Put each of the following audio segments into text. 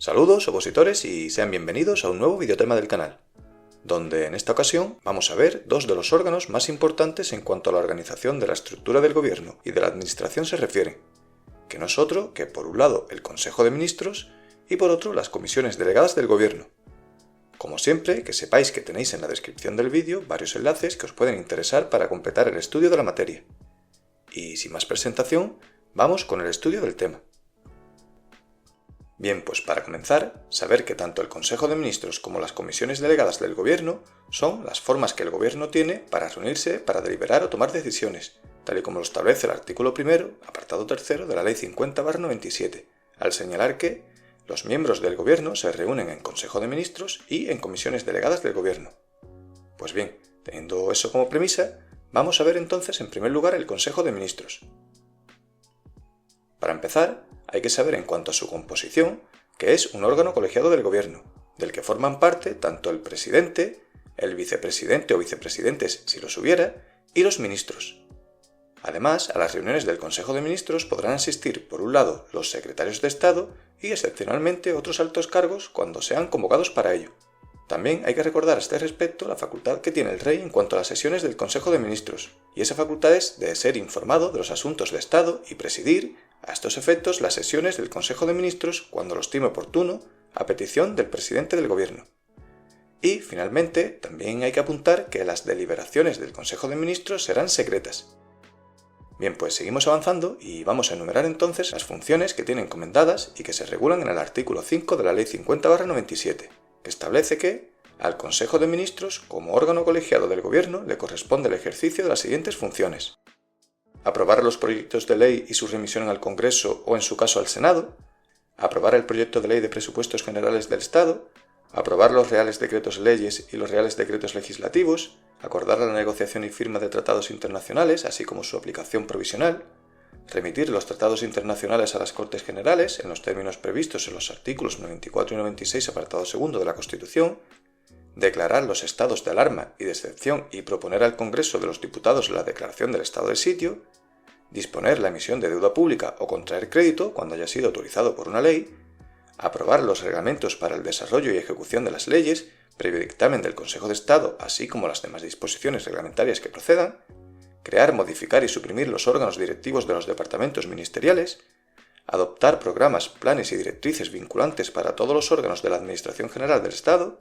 Saludos opositores y sean bienvenidos a un nuevo videotema del canal, donde en esta ocasión vamos a ver dos de los órganos más importantes en cuanto a la organización de la estructura del gobierno y de la administración se refiere, que no es otro que por un lado el Consejo de Ministros y por otro las comisiones delegadas del gobierno. Como siempre, que sepáis que tenéis en la descripción del vídeo varios enlaces que os pueden interesar para completar el estudio de la materia. Y sin más presentación, vamos con el estudio del tema. Bien, pues para comenzar, saber que tanto el Consejo de Ministros como las comisiones delegadas del Gobierno son las formas que el Gobierno tiene para reunirse, para deliberar o tomar decisiones, tal y como lo establece el artículo 1, apartado 3 de la Ley 50/97, al señalar que los miembros del Gobierno se reúnen en Consejo de Ministros y en comisiones delegadas del Gobierno. Pues bien, teniendo eso como premisa, vamos a ver entonces en primer lugar el Consejo de Ministros. Para empezar, hay que saber en cuanto a su composición que es un órgano colegiado del Gobierno, del que forman parte tanto el presidente, el vicepresidente o vicepresidentes si los hubiera, y los ministros. Además, a las reuniones del Consejo de Ministros podrán asistir, por un lado, los secretarios de Estado y, excepcionalmente, otros altos cargos cuando sean convocados para ello. También hay que recordar a este respecto la facultad que tiene el Rey en cuanto a las sesiones del Consejo de Ministros, y esa facultad es de ser informado de los asuntos de Estado y presidir, a estos efectos, las sesiones del Consejo de Ministros cuando lo estime oportuno, a petición del presidente del Gobierno. Y, finalmente, también hay que apuntar que las deliberaciones del Consejo de Ministros serán secretas. Bien, pues seguimos avanzando y vamos a enumerar entonces las funciones que tienen encomendadas y que se regulan en el artículo 5 de la Ley 50/97, que establece que al Consejo de Ministros, como órgano colegiado del Gobierno, le corresponde el ejercicio de las siguientes funciones: aprobar los proyectos de ley y su remisión al Congreso o en su caso al Senado, aprobar el proyecto de ley de presupuestos generales del Estado, aprobar los reales decretos leyes y los reales decretos legislativos, acordar la negociación y firma de tratados internacionales, así como su aplicación provisional, remitir los tratados internacionales a las Cortes Generales en los términos previstos en los artículos 94 y 96 apartado 2 de la Constitución, declarar los estados de alarma y de excepción y proponer al Congreso de los Diputados la declaración del estado de sitio, disponer la emisión de deuda pública o contraer crédito cuando haya sido autorizado por una ley, aprobar los reglamentos para el desarrollo y ejecución de las leyes, previo dictamen del Consejo de Estado, así como las demás disposiciones reglamentarias que procedan, crear, modificar y suprimir los órganos directivos de los departamentos ministeriales, adoptar programas, planes y directrices vinculantes para todos los órganos de la Administración General del Estado,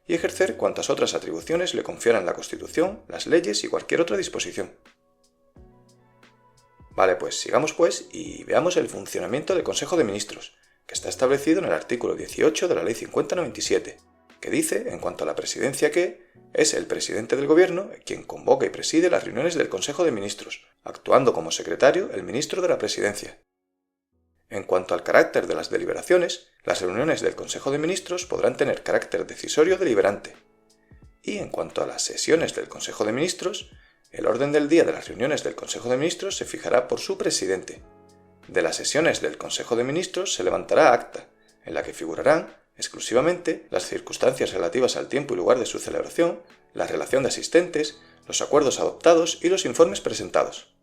y ejercer cuantas otras atribuciones le confieran la Constitución, las leyes y cualquier otra disposición. Vale, pues sigamos pues y veamos el funcionamiento del Consejo de Ministros, que está establecido en el artículo 18 de la Ley 50/97, que dice, en cuanto a la presidencia, que es el presidente del Gobierno quien convoca y preside las reuniones del Consejo de Ministros, actuando como secretario el ministro de la Presidencia. En cuanto al carácter de las deliberaciones, las reuniones del Consejo de Ministros podrán tener carácter decisorio o deliberante. Y en cuanto a las sesiones del Consejo de Ministros, el orden del día de las reuniones del Consejo de Ministros se fijará por su presidente. De las sesiones del Consejo de Ministros se levantará acta, en la que figurarán exclusivamente las circunstancias relativas al tiempo y lugar de su celebración, la relación de asistentes, los acuerdos adoptados y los informes presentados.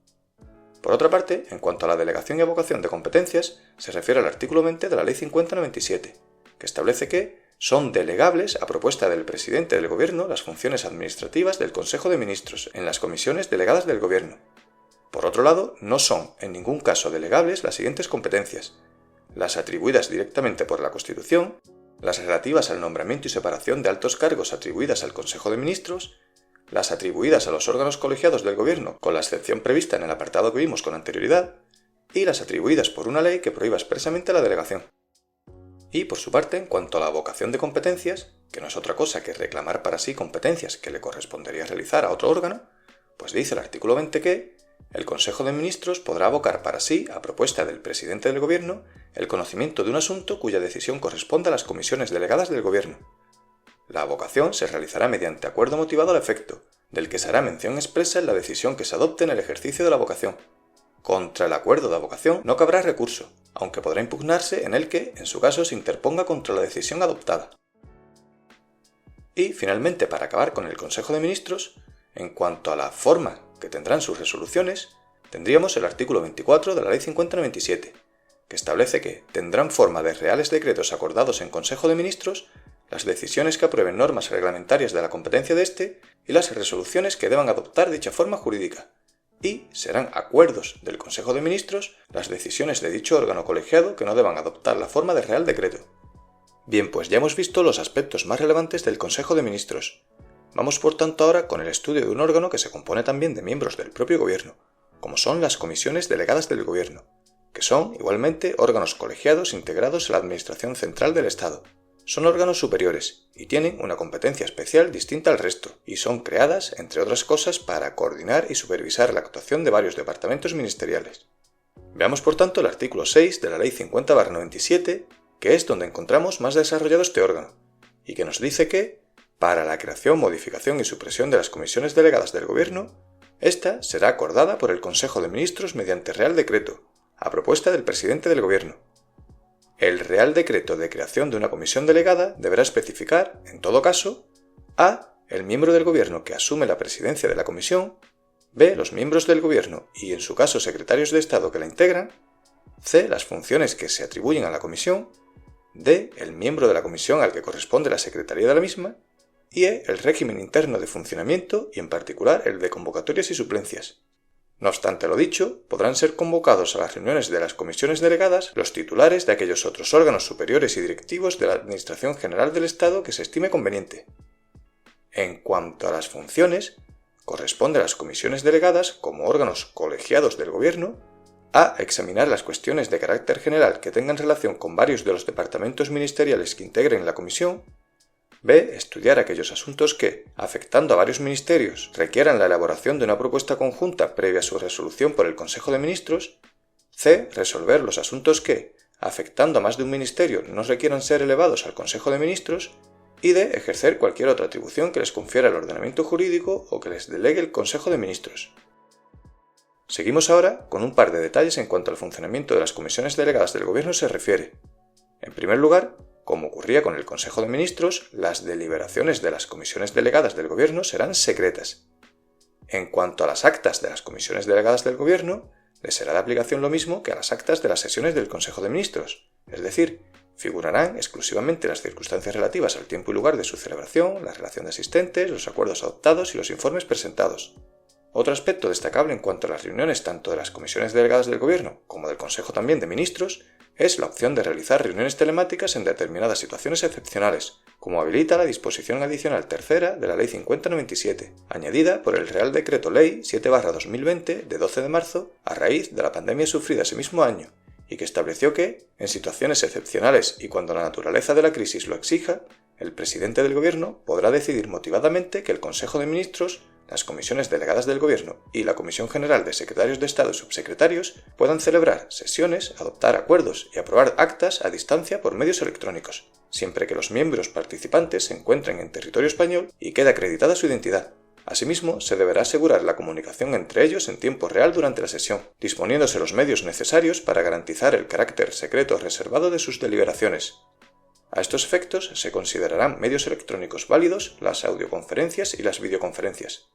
Por otra parte, en cuanto a la delegación y avocación de competencias, se refiere al artículo 20 de la Ley 50/97, que establece que son delegables a propuesta del presidente del Gobierno las funciones administrativas del Consejo de Ministros en las comisiones delegadas del Gobierno. Por otro lado, no son en ningún caso delegables las siguientes competencias: las atribuidas directamente por la Constitución, las relativas al nombramiento y separación de altos cargos atribuidas al Consejo de Ministros, las atribuidas a los órganos colegiados del Gobierno con la excepción prevista en el apartado que vimos con anterioridad, y las atribuidas por una ley que prohíba expresamente la delegación. Y, por su parte, en cuanto a la avocación de competencias, que no es otra cosa que reclamar para sí competencias que le correspondería realizar a otro órgano, pues dice el artículo 20 que el Consejo de Ministros podrá avocar para sí, a propuesta del presidente del Gobierno, el conocimiento de un asunto cuya decisión corresponde a las comisiones delegadas del Gobierno. La avocación se realizará mediante acuerdo motivado al efecto, del que se hará mención expresa en la decisión que se adopte en el ejercicio de la avocación. Contra el acuerdo de avocación no cabrá recurso, aunque podrá impugnarse en el que, en su caso, se interponga contra la decisión adoptada. Y, finalmente, para acabar con el Consejo de Ministros, en cuanto a la forma que tendrán sus resoluciones, tendríamos el artículo 24 de la Ley 50/97, que establece que tendrán forma de reales decretos acordados en Consejo de Ministros las decisiones que aprueben normas reglamentarias de la competencia de éste y las resoluciones que deban adoptar dicha forma jurídica, y serán acuerdos del Consejo de Ministros las decisiones de dicho órgano colegiado que no deban adoptar la forma de real decreto. Bien, pues ya hemos visto los aspectos más relevantes del Consejo de Ministros. Vamos por tanto ahora con el estudio de un órgano que se compone también de miembros del propio Gobierno, como son las comisiones delegadas del Gobierno, que son igualmente órganos colegiados integrados en la Administración Central del Estado. Son órganos superiores y tienen una competencia especial distinta al resto, y son creadas, entre otras cosas, para coordinar y supervisar la actuación de varios departamentos ministeriales. Veamos por tanto el artículo 6 de la Ley 50/97, que es donde encontramos más desarrollado este órgano, y que nos dice que, para la creación, modificación y supresión de las comisiones delegadas del Gobierno, esta será acordada por el Consejo de Ministros mediante Real Decreto, a propuesta del presidente del Gobierno. El Real Decreto de creación de una comisión delegada deberá especificar, en todo caso, a. el miembro del Gobierno que asume la presidencia de la comisión, b. los miembros del Gobierno y, en su caso, secretarios de Estado que la integran, c. las funciones que se atribuyen a la comisión, d. el miembro de la comisión al que corresponde la secretaría de la misma, y e. el régimen interno de funcionamiento y, en particular, el de convocatorias y suplencias. No obstante lo dicho, podrán ser convocados a las reuniones de las comisiones delegadas los titulares de aquellos otros órganos superiores y directivos de la Administración General del Estado que se estime conveniente. En cuanto a las funciones, corresponde a las comisiones delegadas, como órganos colegiados del Gobierno, a. examinar las cuestiones de carácter general que tengan relación con varios de los departamentos ministeriales que integren la comisión, b. estudiar aquellos asuntos que, afectando a varios ministerios, requieran la elaboración de una propuesta conjunta previa a su resolución por el Consejo de Ministros, c. resolver los asuntos que, afectando a más de un ministerio, no requieran ser elevados al Consejo de Ministros, y d. ejercer cualquier otra atribución que les confiera el ordenamiento jurídico o que les delegue el Consejo de Ministros. Seguimos ahora con un par de detalles en cuanto al funcionamiento de las comisiones delegadas del Gobierno se refiere. En primer lugar, como ocurría con el Consejo de Ministros, las deliberaciones de las comisiones delegadas del Gobierno serán secretas. En cuanto a las actas de las comisiones delegadas del Gobierno, les será de aplicación lo mismo que a las actas de las sesiones del Consejo de Ministros, es decir, figurarán exclusivamente las circunstancias relativas al tiempo y lugar de su celebración, la relación de asistentes, los acuerdos adoptados y los informes presentados. Otro aspecto destacable en cuanto a las reuniones tanto de las comisiones delegadas del Gobierno como del Consejo también de Ministros es la opción de realizar reuniones telemáticas en determinadas situaciones excepcionales, como habilita la disposición adicional tercera de la Ley 50/97, añadida por el Real Decreto Ley 7/2020 de 12 de marzo a raíz de la pandemia sufrida ese mismo año, y que estableció que, en situaciones excepcionales y cuando la naturaleza de la crisis lo exija, el presidente del Gobierno podrá decidir motivadamente que el Consejo de Ministros, las comisiones delegadas del Gobierno y la Comisión General de Secretarios de Estado y Subsecretarios puedan celebrar sesiones, adoptar acuerdos y aprobar actas a distancia por medios electrónicos, siempre que los miembros participantes se encuentren en territorio español y quede acreditada su identidad. Asimismo, se deberá asegurar la comunicación entre ellos en tiempo real durante la sesión, disponiéndose los medios necesarios para garantizar el carácter secreto reservado de sus deliberaciones. A estos efectos se considerarán medios electrónicos válidos las audioconferencias y las videoconferencias.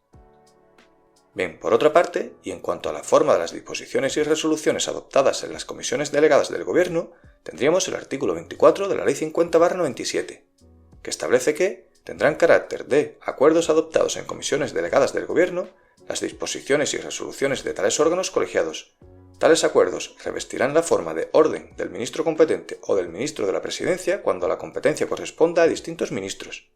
Bien, por otra parte, y en cuanto a la forma de las disposiciones y resoluciones adoptadas en las comisiones delegadas del Gobierno, tendríamos el artículo 24 de la Ley 50/97, que establece que tendrán carácter de acuerdos adoptados en comisiones delegadas del Gobierno las disposiciones y resoluciones de tales órganos colegiados. Tales acuerdos revestirán la forma de orden del ministro competente o del ministro de la Presidencia cuando la competencia corresponda a distintos ministros.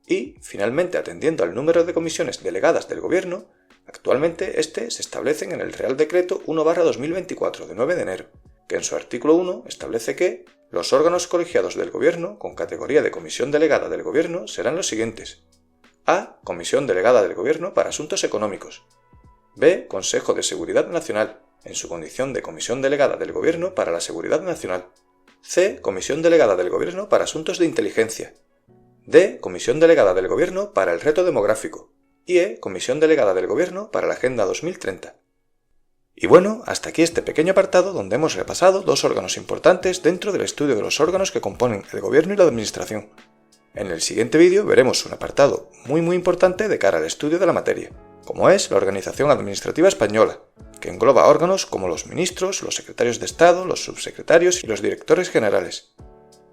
Y, finalmente, atendiendo al número de comisiones delegadas del Gobierno, actualmente se establecen en el Real Decreto 1/2024 de 9 de enero, que en su artículo 1 establece que los órganos colegiados del Gobierno con categoría de comisión delegada del Gobierno serán los siguientes: a. Comisión delegada del Gobierno para Asuntos Económicos. b. Consejo de Seguridad Nacional, en su condición de comisión delegada del Gobierno para la Seguridad Nacional. c. Comisión delegada del Gobierno para Asuntos de Inteligencia. d. Comisión delegada del Gobierno para el Reto Demográfico. Y e. Comisión delegada del Gobierno para la Agenda 2030. Y bueno, hasta aquí este pequeño apartado donde hemos repasado dos órganos importantes dentro del estudio de los órganos que componen el Gobierno y la Administración. En el siguiente vídeo veremos un apartado muy importante de cara al estudio de la materia, como es la Organización Administrativa Española, que engloba órganos como los ministros, los secretarios de Estado, los subsecretarios y los directores generales.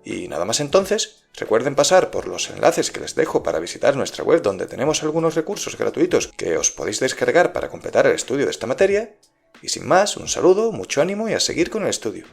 Y nada más entonces, recuerden pasar por los enlaces que les dejo para visitar nuestra web donde tenemos algunos recursos gratuitos que os podéis descargar para completar el estudio de esta materia. Y sin más, un saludo, mucho ánimo y a seguir con el estudio.